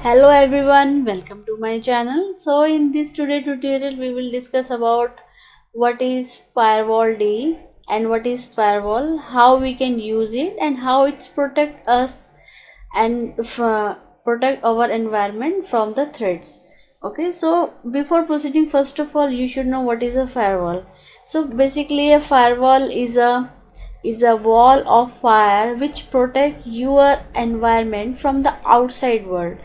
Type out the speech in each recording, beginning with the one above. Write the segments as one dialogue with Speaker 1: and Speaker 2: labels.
Speaker 1: Hello everyone, welcome to my channel. So in this today tutorial we will discuss about what is firewall D and what is firewall, how we can use it and how it's protect us and protect our environment from the threats. Okay, so before proceeding, first of all you should know what is a firewall. So basically a firewall is a wall of fire which protect your environment from the outside world.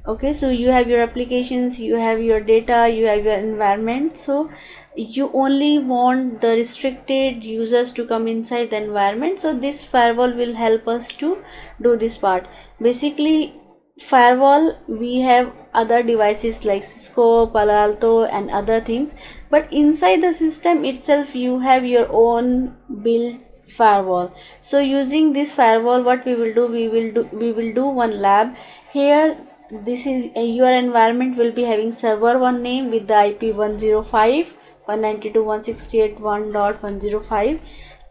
Speaker 1: Okay, so you have your applications, you have your data, you have your environment, so you only want the restricted users to come inside the environment. So this firewall will help us to do this part. Basically firewall, we have other devices like Cisco, Palo Alto and other things, but inside the system itself you have your own built firewall. So using this firewall, what we will do one lab here. This is your environment will be having server 1 name with the IP 105 192.168.1.105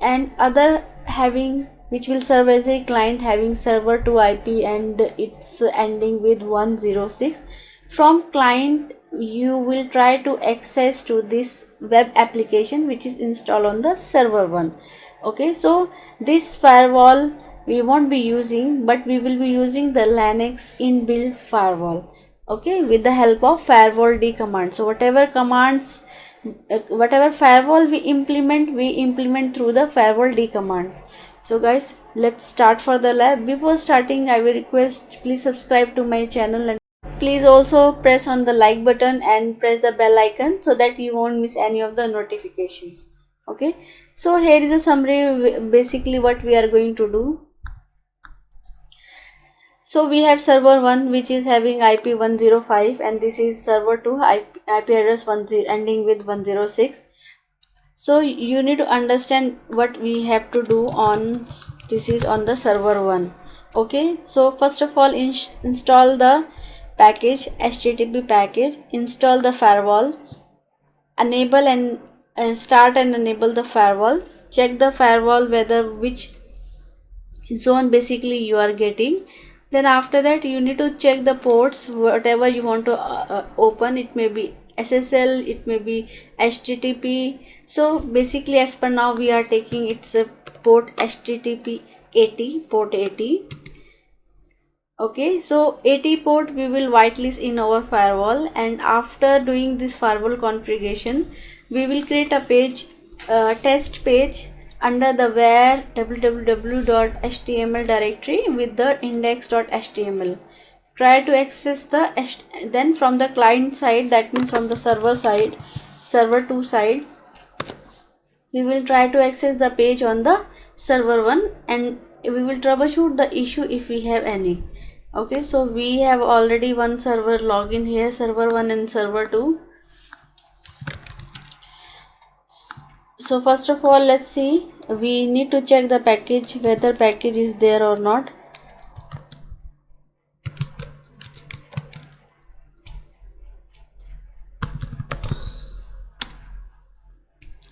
Speaker 1: and other having, which will serve as a client having server 2 IP and it's ending with 106. From client you will try to access to this web application which is installed on the server 1. Okay, so this firewall we won't be using, but we will be using the Linux inbuilt firewall, okay, with the help of firewall D command. So whatever commands, whatever firewall we implement through the firewall D command. So guys, let's start for the lab. Before starting, I will request please subscribe to my channel and please also press on the like button and press the bell icon so that you won't miss any of the notifications. Okay, so here is a summary, basically what we are going to do. So we have server 1 which is having IP 105 and this is server 2 IP address 10 ending with 106. So you need to understand what we have to do on this is on the server 1. Okay, so first of all install the package, HTTP package, install the firewall, enable and start and enable the firewall, check the firewall whether which zone basically you are getting. Then after that you need to check the ports whatever you want to open. It may be SSL, it may be HTTP. So basically as per now we are taking it's a port HTTP 80, port 80. Okay, so 80 port we will whitelist in our firewall, and after doing this firewall configuration we will create a page, test page under the where www.html directory with the index.html. Try to access the then from the client side, that means from the server side, server 2 side, we will try to access the page on the server 1 and we will troubleshoot the issue if we have any. Okay, so we have already one server login here, server 1 and server 2. So first of all let's see, we need to check the package whether package is there or not.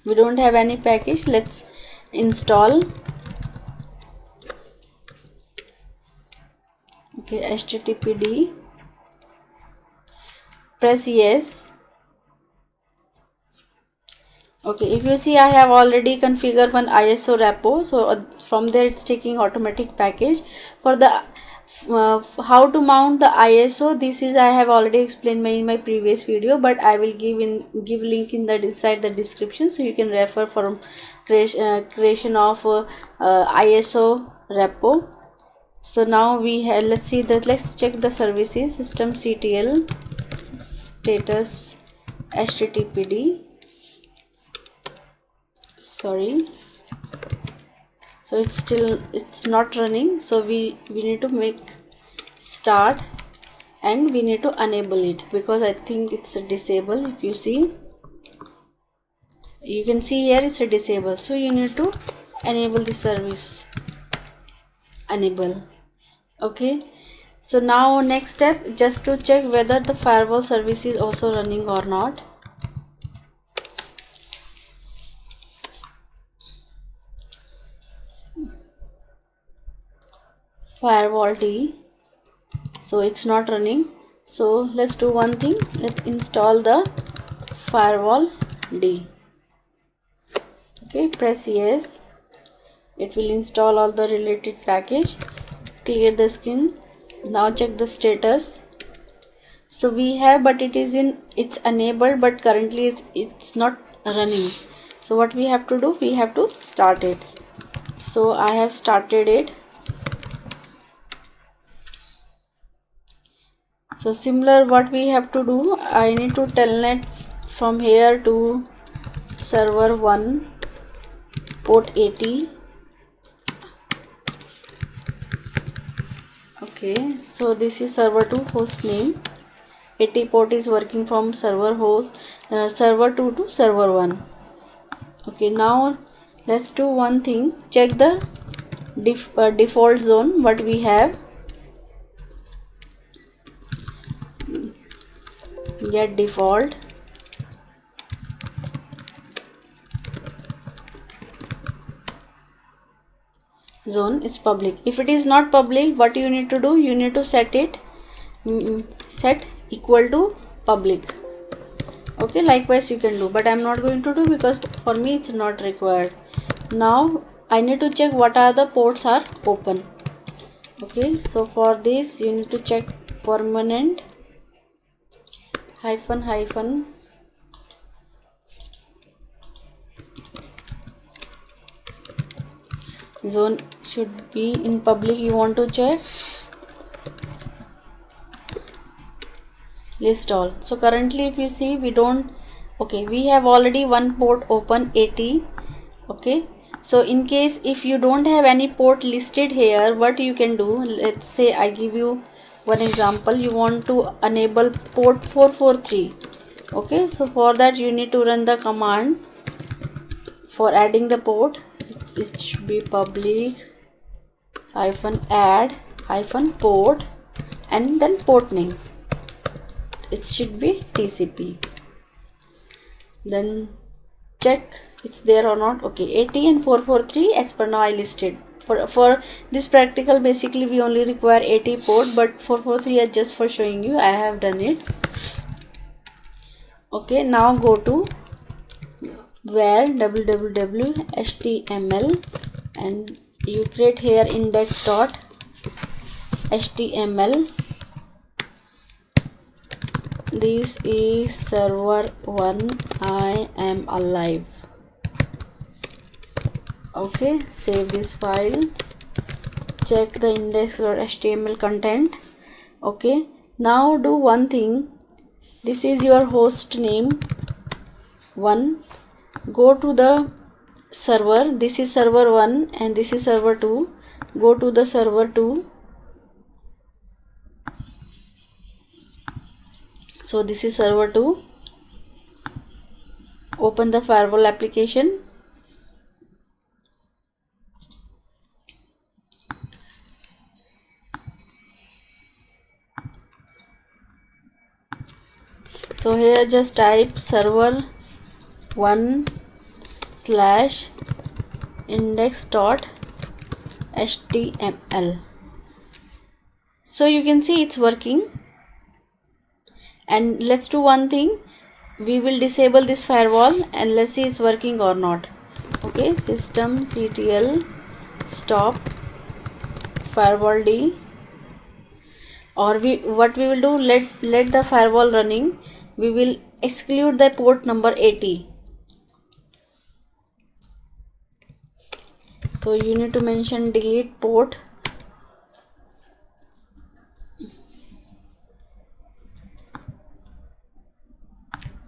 Speaker 1: We don't have any package. Let's install. Okay, httpd, press yes. Okay, if you see I have already configured one ISO repo, so from there it's taking automatic package. For the how to mount the ISO, this is I have already explained in my previous video, but I will give link in the inside the description so you can refer for creation of ISO repo. So now we have, let's see that, let's check the services, systemctl status httpd. Sorry, so it's not running, so we need to make start and we need to enable it because I think it's a disable. If you see, you can see here it's a disable, so you need to enable the service, enable. Okay, so now next step, just to check whether the firewall service is also running or not. firewall D. So it's not running. So let's do one thing. Let's install the firewall D. Okay, press yes. It will install all the related package. Clear the screen. Now check the status. So we have, but it's enabled, but currently it's not running. So what we have to do, we have to start it. So I have started it. So similar, what we have to do, I need to telnet from here to server 1 port 80. Okay, so this is server 2 host name. 80 port is working from server 2 to server 1. Okay, now let's do one thing. Check the default zone what we have. Get default. Zone is public. If it is not public, what you need to do, you need to set it set equal to public. Okay, likewise you can do, but I'm not going to do because for me it's not required. Now I need to check what are the ports are open. Okay, so for this you need to check permanent --. Zone should be in public. You want to check list all. So currently if you see, we don't. Okay, we have already one port open 80. Okay, so in case if you don't have any port listed here, what you can do, let's say I give you one example. You want to enable port 443. Okay, so for that you need to run the command for adding the port. It should be public -add -port and then port name. It should be TCP. Then check it's there or not. Okay, 80 and 443 as per now I listed. For this practical, basically we only require 80 port, but 443 is just for showing you. I have done it. Okay, now go to where www.html and you create here index.html. This is server 1. I am alive. Okay, save this file. Check the index.html content. Okay, now do one thing. This is your host name 1. Go to the server. This is server 1 and this is server 2. Go to the server 2. So this is server 2. Open the firewall application. So here just type server 1/index.html. So you can see it's working. And let's do one thing. We will disable this firewall and let's see it's working or not. Okay, systemctl stop firewall D. Or what we will do, let the firewall running. We will exclude the port number 80. So you need to mention delete port.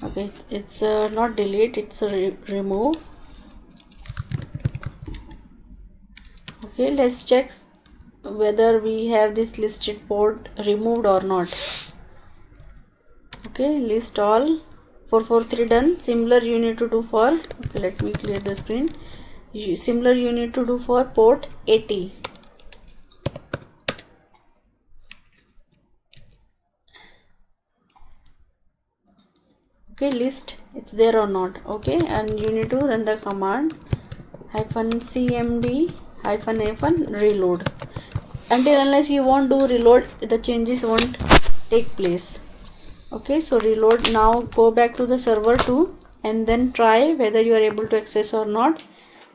Speaker 1: Okay, it's not delete, it's remove. Okay, let's check whether we have this listed port removed or not. Okay, list all. 443 done. Similar you need to do for, okay, let me clear the screen. Similar you need to do for port 80. Okay, list it's there or not. Okay, and you need to run the command -cmd -f reload. until unless you won't do reload, the changes won't take place. Okay, so reload. Now go back to the server 2 and then try whether you are able to access or not.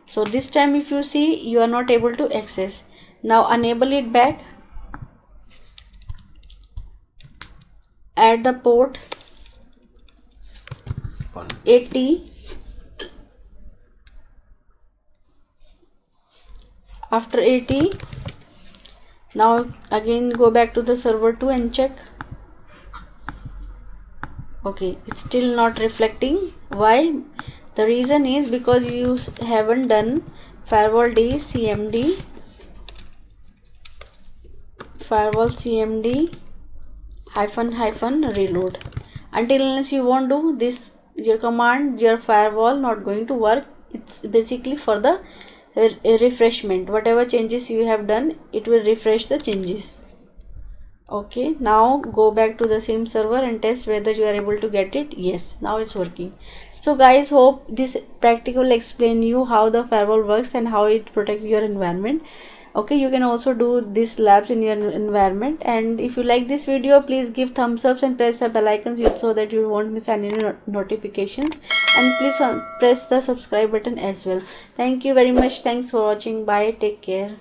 Speaker 1: So this time if you see you are not able to access, now enable it back, add the port 80. After 80, now again go back to the server 2 and check. Okay, it's still not reflecting. Why? The reason is because you haven't done firewall D cmd hyphen reload. Until unless you won't do this, your command, your firewall not going to work. It's basically for the refreshment. Whatever changes you have done, it will refresh the changes. Okay, now go back to the same server and test whether you are able to get it. Yes, now it's working. So guys, hope this practical explain you how the firewall works and how it protects your environment. Okay, you can also do these labs in your environment, and if you like this video, please give thumbs up and press the bell icon so that you won't miss any notifications, and please press the subscribe button as well. Thank you very much. Thanks for watching. Bye, take care.